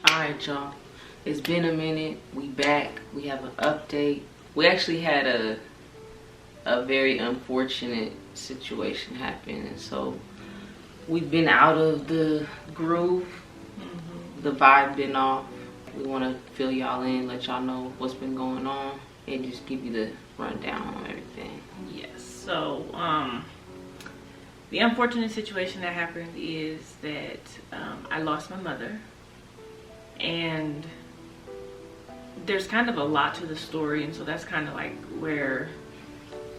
Alright, y'all, it's been a minute. We back. We have an update. We actually had a very unfortunate situation happen, and so we've been out of the groove. The vibe been off. We want to fill y'all in, let y'all know what's been going on, and just give you the rundown on everything. Yes. So the unfortunate situation that happened is that I lost my mother, and there's kind of a lot to the story, and so that's kind of like where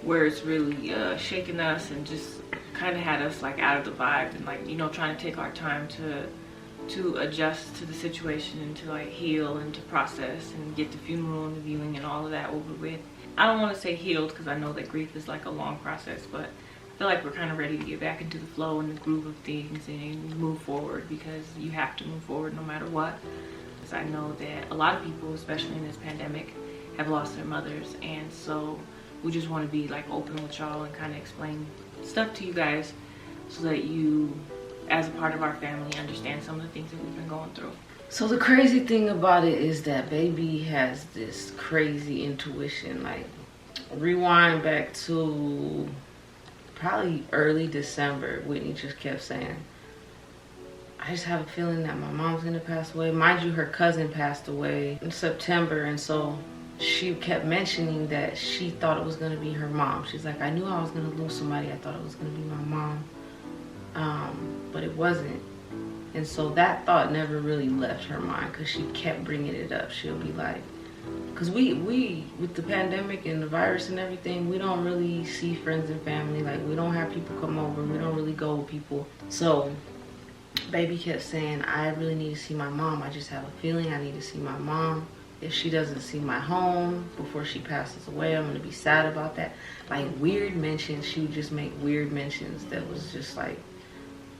it's really shaken us and just kind of had us like out of the vibe, and like, you know, trying to take our time to adjust to the situation and to like heal and to process and get the funeral and the viewing and all of that over with. I don't want to say healed because I know that grief is like a long process, but I feel like we're kind of ready to get back into the flow and the groove of things and move forward, because you have to move forward no matter what. Because I know that a lot of people, especially in this pandemic, have lost their mothers, and so we just want to be like open with y'all and kind of explain stuff to you guys so that you, as a part of our family, understand some of the things that we've been going through. So the crazy thing about it is that baby has this crazy intuition. Like, rewind back to probably early December, Whitney just kept saying, I just have a feeling that my mom's gonna pass away. Mind you, her cousin passed away in September, and so she kept mentioning that she thought it was gonna be her mom. She's like, I knew I was gonna lose somebody. I thought it was gonna be my mom, but it wasn't. And so that thought never really left her mind, because she kept bringing it up. She'll be like, because we with the pandemic and the virus and everything, we don't really see friends and family. Like, we don't have people come over. We don't really go with people. So baby kept saying, I really need to see my mom. I just have a feeling I need to see my mom. If she doesn't see my home before she passes away, I'm gonna be sad about that. Like, weird mentions. She would just make weird mentions that was just like,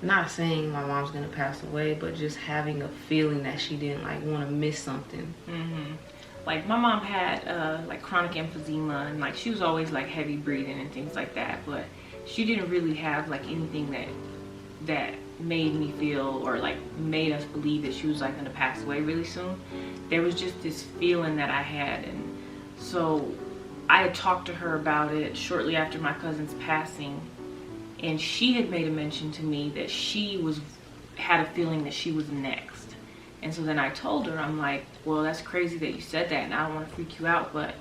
not saying my mom's gonna pass away, but just having a feeling that she didn't like want to miss something. Like, my mom had like chronic emphysema, and like she was always like heavy breathing and things like that, but she didn't really have like anything that made me feel or like made us believe that she was like gonna pass away really soon. There was just this feeling that I had, and so I had talked to her about it shortly after my cousin's passing, and she had made a mention to me that she had a feeling that she was next. And so then I told her, I'm like, well, that's crazy that you said that, and I don't want to freak you out, but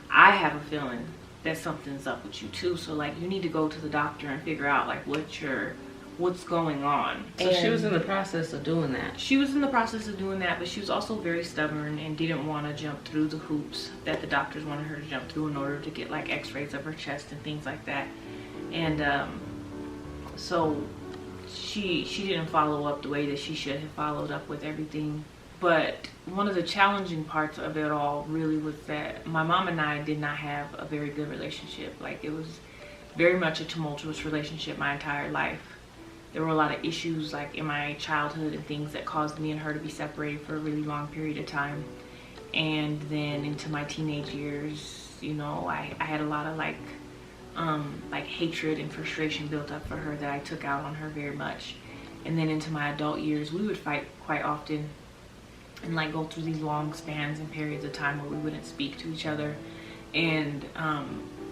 I have a feeling that something's up with you too. So like, you need to go to the doctor and figure out like what's going on. So she was in the process of doing that. She was in the process of doing that, but she was also very stubborn and didn't want to jump through the hoops that the doctors wanted her to jump through in order to get like x-rays of her chest and things like that. And so she didn't follow up the way that she should have followed up with everything. But one of the challenging parts of it all really was that my mom and I did not have a very good relationship. Like, it was very much a tumultuous relationship my entire life. There were a lot of issues like in my childhood and things that caused me and her to be separated for a really long period of time. And then into my teenage years, you know, I had a lot of like hatred and frustration built up for her that I took out on her very much. And then into my adult years, we would fight quite often and like go through these long spans and periods of time where we wouldn't speak to each other. And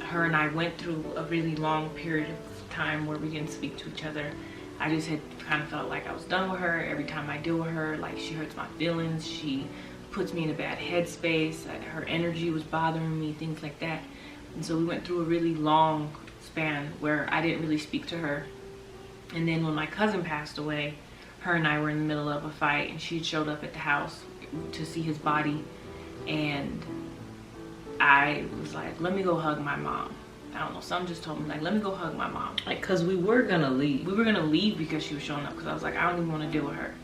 her and I went through a really long period of time where we didn't speak to each other. I just had kind of felt like I was done with her. Every time I deal with her, like, she hurts my feelings, she puts me in a bad headspace, her energy was bothering me, things like that. And so we went through a really long span where I didn't really speak to her. And then when my cousin passed away, her and I were in the middle of a fight, and she showed up at the house to see his body, and I was like, let me go hug my mom. I don't know, something just told me, like, let me go hug my mom. Like, cause we were gonna leave. We were gonna leave because she was showing up, because I was like, I don't even want to deal with her.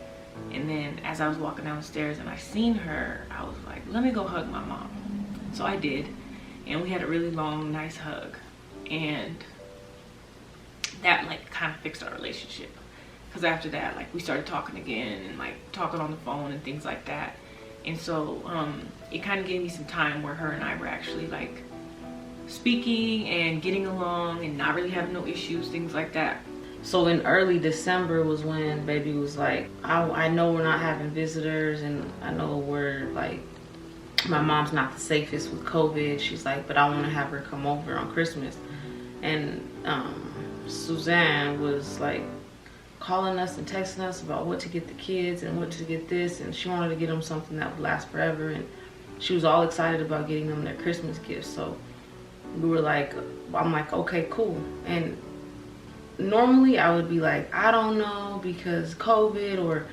And then as I was walking down the stairs and I seen her, I was like, let me go hug my mom. So I did, and we had a really long, nice hug. And that like kind of fixed our relationship, because after that, like, we started talking again and like talking on the phone and things like that. And so it kind of gave me some time where her and I were actually like speaking and getting along and not really having no issues, things like that. So in early December was when baby was like, I know we're not having visitors, and I know we're like, my mom's not the safest with COVID. She's like, but I want to have her come over on Christmas. And Suzanne was like calling us and texting us about what to get the kids and what to get this, and she wanted to get them something that would last forever, and she was all excited about getting them their Christmas gifts. So we were like, I'm like, okay, cool. And normally I would be like, I don't know, because COVID, or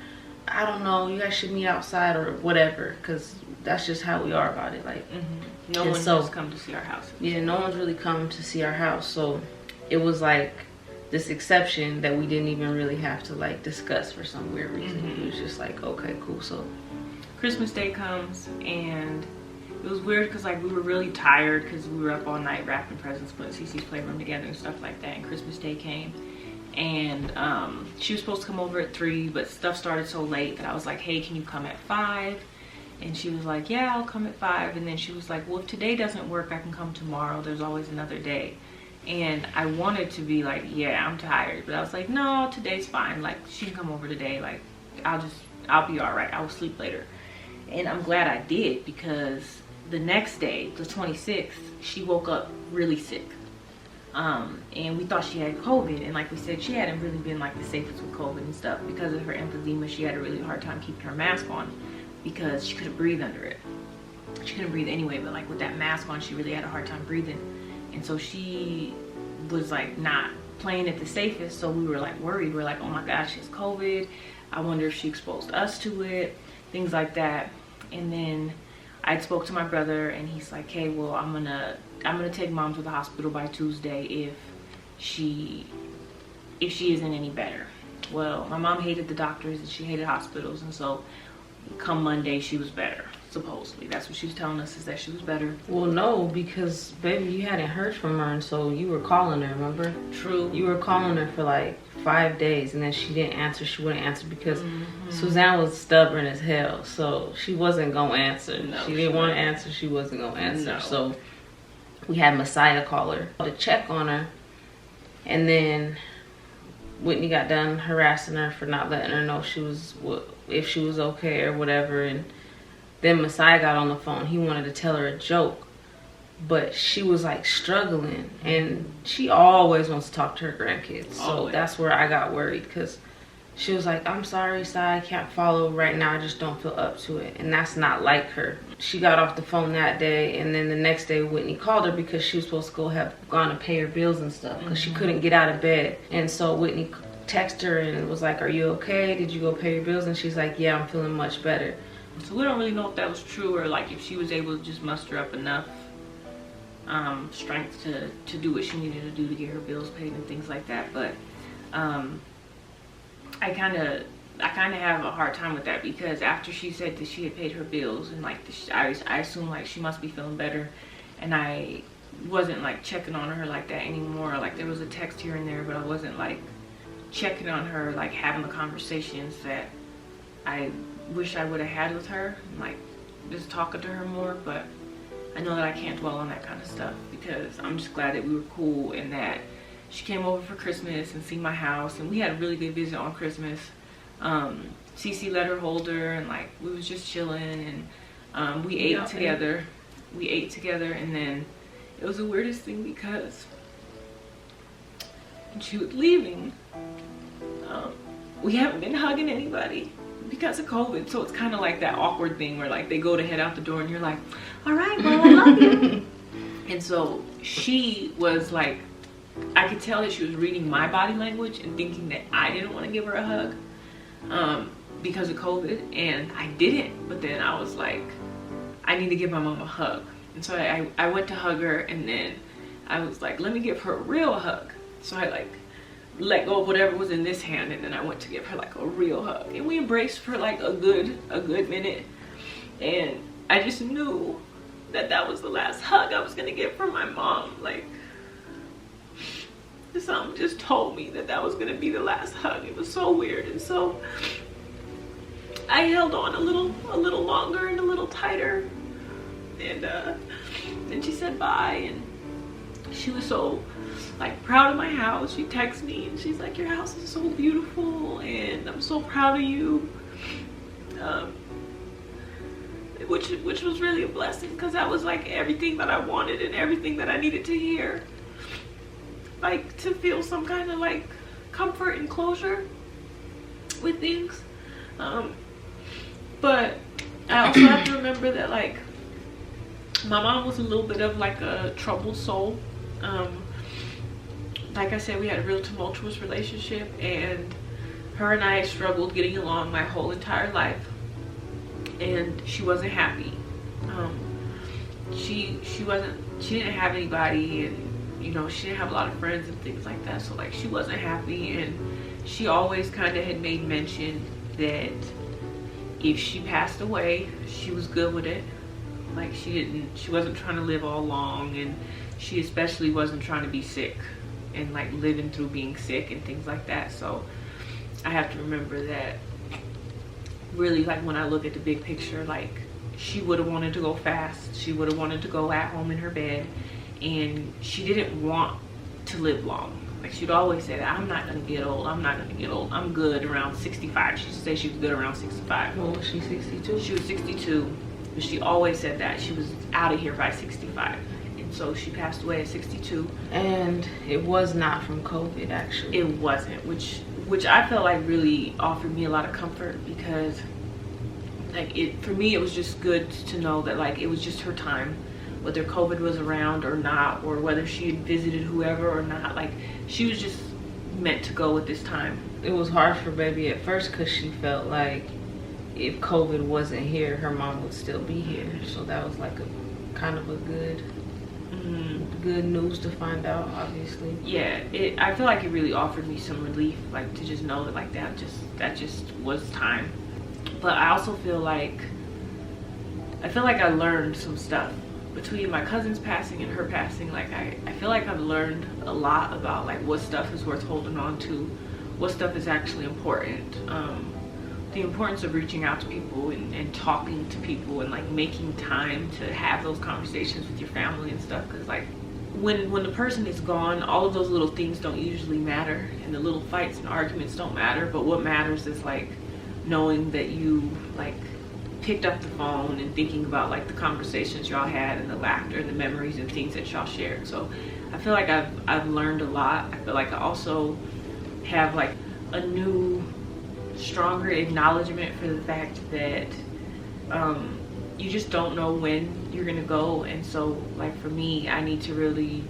I don't know, you guys should meet outside or whatever, because that's just how we are about it. Like, no one's just come to see our house. Yeah, no one's really come to see our house. So it was like this exception that we didn't even really have to like discuss for some weird reason. It was just like, okay, cool. So Christmas Day comes, and it was weird because like we were really tired because we were up all night wrapping presents, putting Cici's playroom together and stuff like that. And Christmas Day came, and she was supposed to come over at 3, but stuff started so late that I was like, hey, can you come at 5? And she was like, yeah, I'll come at 5. And then she was like, well, if today doesn't work, I can come tomorrow. There's always another day. And I wanted to be like, yeah, I'm tired. But I was like, no, today's fine. Like, she can come over today. Like, I'll be all right. I will sleep later. And I'm glad I did, because the next day, the 26th, she woke up really sick. And we thought she had COVID. And like we said, she hadn't really been like the safest with COVID and stuff. Because of her emphysema, she had a really hard time keeping her mask on, because she couldn't breathe under it. She couldn't breathe anyway, but like with that mask on, she really had a hard time breathing. And so she was like not playing it the safest. So we were like worried. We're like, oh my gosh, she has COVID. I wonder if she exposed us to it, things like that. And then I spoke to my brother, and he's like, hey, well, I'm gonna take mom to the hospital by Tuesday if she isn't any better. Well, my mom hated the doctors and she hated hospitals, and so come Monday she was better, supposedly. That's what she was telling us, is that she was better. Well, no, because baby, you hadn't heard from her, and so you were calling her, remember? True. You were calling her for like 5 days, and then she didn't answer. She wouldn't answer because Suzanne was stubborn as hell, so she wasn't gonna answer. No, she didn't want to answer. She wasn't gonna answer. No. So we had Messiah call her to check on her, and then Whitney got done harassing her for not letting her know if she was okay or whatever. And then Messiah got on the phone. He wanted to tell her a joke, but she was like struggling, and she always wants to talk to her grandkids. So Always. That's where I got worried, because she was like, I'm sorry, Sai, I can't follow right now. I just don't feel up to it. And that's not like her. She got off the phone that day, and then the next day Whitney called her because she was supposed to have gone to pay her bills and stuff, because she couldn't get out of bed. And so Whitney texted her and was like, are you okay? Did you go pay your bills? And she's like, yeah, I'm feeling much better. So we don't really know if that was true, or like if she was able to just muster up enough strength to do what she needed to do to get her bills paid and things like that. But I kind of have a hard time with that, because after she said that she had paid her bills, and like I assume like she must be feeling better, and I wasn't like checking on her like that anymore. Like there was a text here and there, but I wasn't like checking on her, like having the conversations that I wish I would have had with her, like just talking to her more. But I know that I can't dwell on that kind of stuff, because I'm just glad that we were cool, and that she came over for Christmas and seen my house, and we had a really good visit on Christmas. Cici let her hold her, and like we was just chilling, and we ate together. We ate together, and then it was the weirdest thing, because when she was leaving, we haven't been hugging anybody because of COVID, so it's kind of like that awkward thing where like they go to head out the door and you're like, all right, well, I love you. And so she was like, I could tell that she was reading my body language and thinking that I didn't want to give her a hug because of COVID, and I didn't. But then I was like, I need to give my mom a hug. And so I went to hug her, and then I was like, let me give her a real hug. So I like let go of whatever was in this hand, and then I went to give her like a real hug, and we embraced for like a good minute. And I just knew that that was the last hug I was gonna get from my mom. Like something just told me that that was gonna be the last hug. It was so weird. And so I held on a little longer and a little tighter, and then she said bye, and she was so like proud of my house. She texts me and she's like, your house is so beautiful and I'm so proud of you. Which was really a blessing, because that was like everything that I wanted and everything that I needed to hear. Like, to feel some kind of like comfort and closure with things. But I also have to remember that like my mom was a little bit of like a troubled soul. Like I said, we had a real tumultuous relationship, and her and I struggled getting along my whole entire life, and she wasn't happy. She didn't have anybody, and you know, she didn't have a lot of friends and things like that, so like she wasn't happy. And she always kind of had made mention that if she passed away, she was good with it. Like she wasn't trying to live all long, and she especially wasn't trying to be sick and like living through being sick and things like that. So I have to remember that really, like when I look at the big picture, like she would have wanted to go fast. She would have wanted to go at home in her bed, and she didn't want to live long. Like she'd always say that I'm not gonna get old, I'm not gonna get old, I'm good around 65. She used to say she was good around 65. Well, was she 62? She was 62, but she always said that she was out of here by 65. And so she passed away at 62. And it was not from COVID, actually. It wasn't, which I felt like really offered me a lot of comfort, because like for me it was just good to know that like it was just her time, whether COVID was around or not, or whether she had visited whoever or not. Like she was just meant to go at this time. It was hard for baby at first, because she felt like if COVID wasn't here, her mom would still be here. So that was like a kind of a good news to find out, obviously. Yeah, I feel like it really offered me some relief, like to just know that like that just was time. But I also feel like I learned some stuff between my cousin's passing and her passing. Like I feel like I've learned a lot about like what stuff is worth holding on to, what stuff is actually important. The importance of reaching out to people and talking to people, and like making time to have those conversations with your family and stuff. Because like when the person is gone, all of those little things don't usually matter, and the little fights and arguments don't matter. But what matters is like knowing that you like picked up the phone and thinking about like the conversations y'all had, and the laughter and the memories and things that y'all shared. So I feel like I've learned a lot. I feel like I also have like a new, stronger acknowledgement for the fact that you just don't know when you're gonna go. And so like for me, I need to really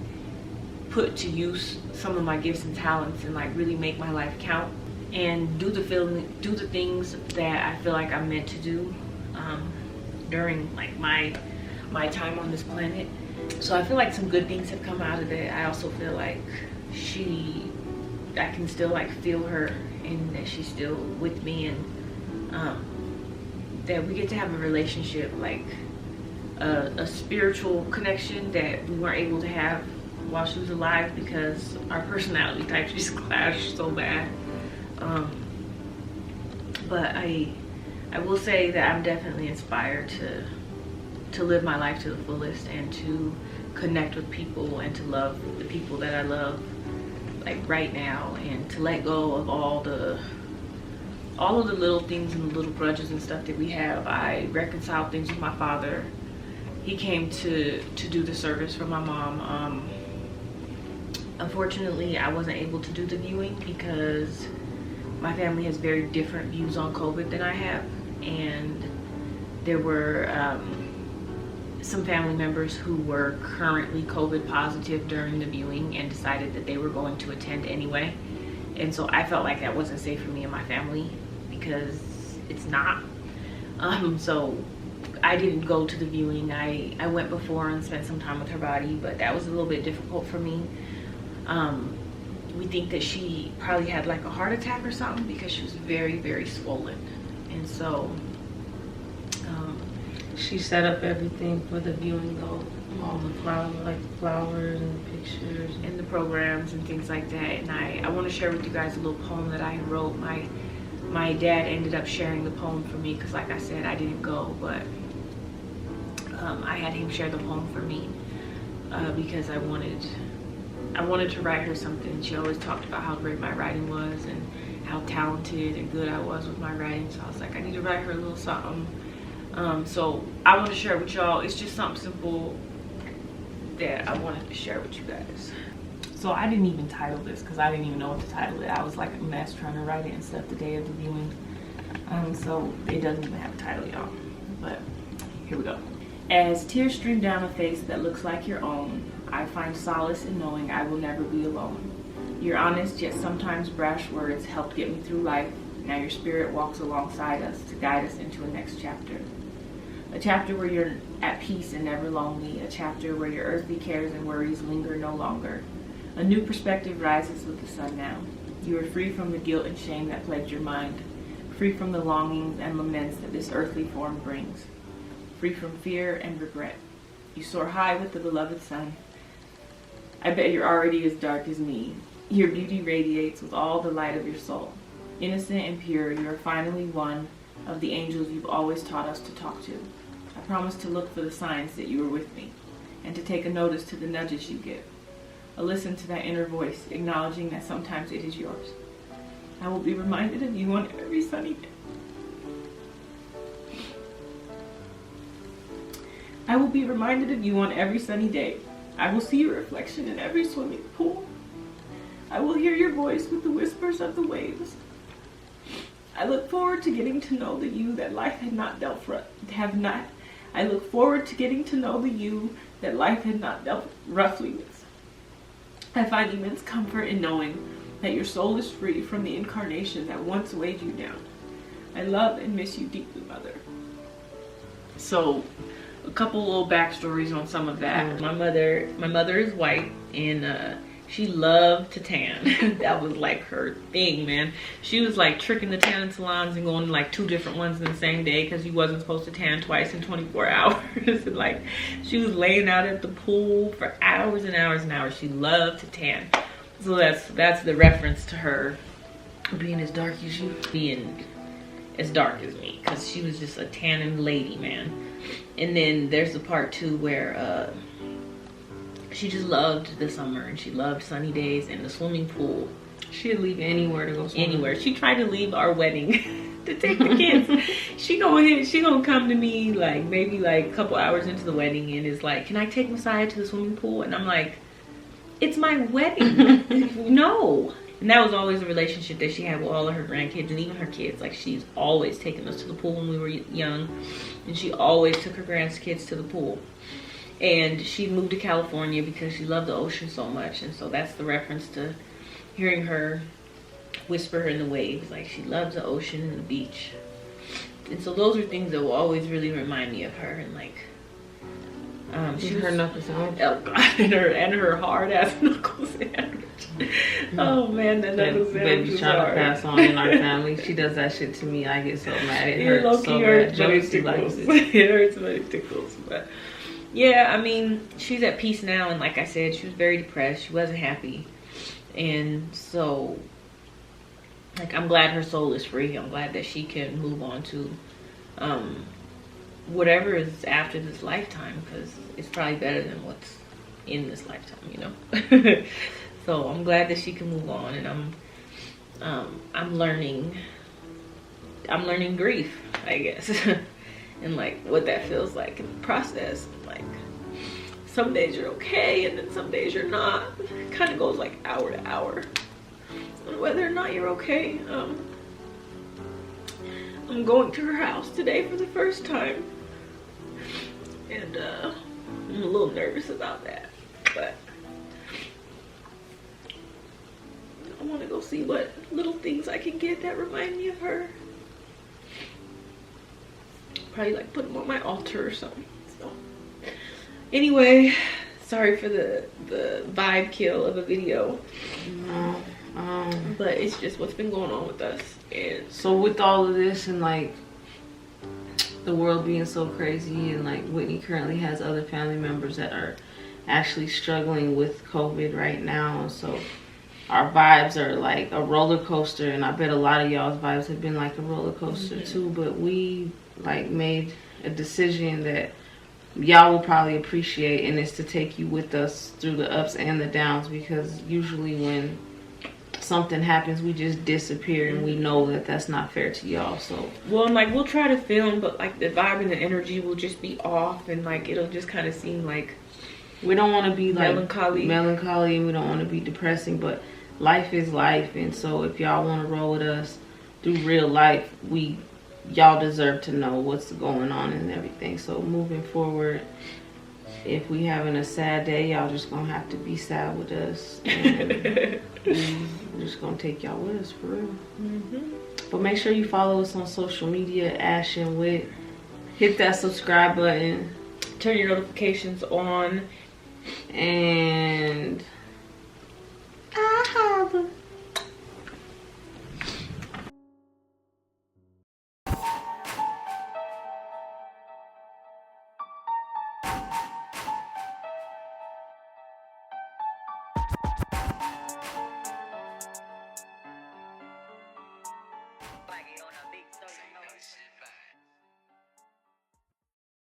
put to use some of my gifts and talents, and like really make my life count, and do the things that I feel like I'm meant to do during like my time on this planet. So I feel like some good things have come out of it. I also feel like I can still like feel her, and that she's still with me, and that we get to have a relationship, like a spiritual connection that we weren't able to have while she was alive, because our personality types just clashed so bad. But I will say that I'm definitely inspired to live my life to the fullest, and to connect with people, and to love the people that I love like right now, and to let go of all of the little things and the little grudges and stuff that we have. I reconciled things with my father. He came to do the service for my mom. Unfortunately, I wasn't able to do the viewing because my family has very different views on COVID than I have, and there were some family members who were currently COVID positive during the viewing and decided that they were going to attend anyway. And so I felt like that wasn't safe for me and my family, because it's not. So I didn't go to the viewing. I went before and spent some time with her body, but that was a little bit difficult for me. We think that she probably had like a heart attack or something, because she was very, very swollen. And so she set up everything for the viewing though. All the flowers and the pictures and the programs and things like that. And I want to share with you guys a little poem that I wrote. My dad ended up sharing the poem for me, because like I said, I didn't go, but I had him share the poem for me because I wanted I wanted to write her something. She always talked about how great my writing was and how talented and good I was with my writing. So I was like, I need to write her a little something. So I want to share with y'all. It's just something simple that I wanted to share with you guys. So I didn't even title this because I didn't even know what to title it. I was like a mess trying to write it and stuff the day of the viewing. So it doesn't even have a title, y'all. But here we go. As tears stream down a face that looks like your own, I find solace in knowing I will never be alone. Your honest yet sometimes brash words helped get me through life. Now your spirit walks alongside us to guide us into a next chapter. A chapter where you're at peace and never lonely. A chapter where your earthly cares and worries linger no longer. A new perspective rises with the sun now. You are free from the guilt and shame that plagued your mind. Free from the longings and laments that this earthly form brings. Free from fear and regret. You soar high with the beloved sun. I bet you're already as dark as me. Your beauty radiates with all the light of your soul. Innocent and pure, you are finally one of the angels you've always taught us to talk to. I promise to look for the signs that you are with me, and to take a notice to the nudges you give. A listen to that inner voice, acknowledging that sometimes it is yours. I will be reminded of you on every sunny day. I will be reminded of you on every sunny day. I will see your reflection in every swimming pool. I will hear your voice with the whispers of the waves. I look forward to getting to know the you that life had not dealt I look forward to getting to know the you that life had not dealt roughly with. I find immense comfort in knowing that your soul is free from the incarnation that once weighed you down. I love and miss you deeply, Mother. So, a couple little backstories on some of that. My mother is white, and she loved to tan. That was like her thing, man. She was like tricking the tanning salons and going to like 2 different ones in the same day because you wasn't supposed to tan twice in 24 hours. And like, she was laying out at the pool for hours and hours and hours. She loved to tan. So that's the reference to her being as dark as you, being as dark as me, because she was just a tanning lady, man. And then there's the part too where she just loved the summer, and she loved sunny days and the swimming pool. She'd leave anywhere to go swimming. Anywhere. She tried to leave our wedding to take the kids. She gonna come to me like maybe like a couple hours into the wedding and is like, "Can I take Messiah to the swimming pool?" And I'm like, "It's my wedding." No. And that was always a relationship that she had with all of her grandkids and even her kids. Like, she's always taken us to the pool when we were young, and she always took her grandkids to the pool. And she moved to California because she loved the ocean so much, and so that's the reference to hearing her whisper in the waves. Like, she loves the ocean and the beach. And so those are things that will always really remind me of her. And like, she her knuckle sandwich. Oh God, and her hard ass knuckle sandwich. Oh man, that knuckle sandwich. Baby's trying to pass on in our family. She does that shit to me. I get so mad. It hurts so bad. Jealousy likes it. It hurts, but it tickles. But yeah, I mean, she's at peace now, and like I said, she was very depressed. She wasn't happy, and so like, I'm glad her soul is free. I'm glad that she can move on to whatever is after this lifetime, because it's probably better than what's in this lifetime, you know. So I'm glad that she can move on, and I'm learning grief, I guess. And like what that feels like in the process. Like, some days you're okay and then some days you're not. It kind of goes like hour to hour on whether or not you're okay. I'm going to her house today for the first time, and I'm a little nervous about that, but I want to go see what little things I can get that remind me of her. Probably like put them on my altar or something. So anyway, sorry for the vibe kill of a video. But it's just what's been going on with us. And so with all of this and like the world being so crazy, and like Whitney currently has other family members that are actually struggling with COVID right now, so our vibes are like a roller coaster, and I bet a lot of y'all's vibes have been like a roller coaster too. But we like made a decision that y'all will probably appreciate, and it's to take you with us through the ups and the downs, because usually when something happens we just disappear, and we know that that's not fair to y'all. So well, and like we'll try to film, but like the vibe and the energy will just be off, and like it'll just kind of seem like we don't want to be like melancholy, and we don't want to be depressing, but life is life. And so if y'all want to roll with us through real life, y'all deserve to know what's going on and everything. So moving forward, if we having a sad day, y'all just gonna have to be sad with us, and we're just gonna take y'all with us for real. But make sure you follow us on social media, Ash and Wit. Hit that subscribe button, turn your notifications on, and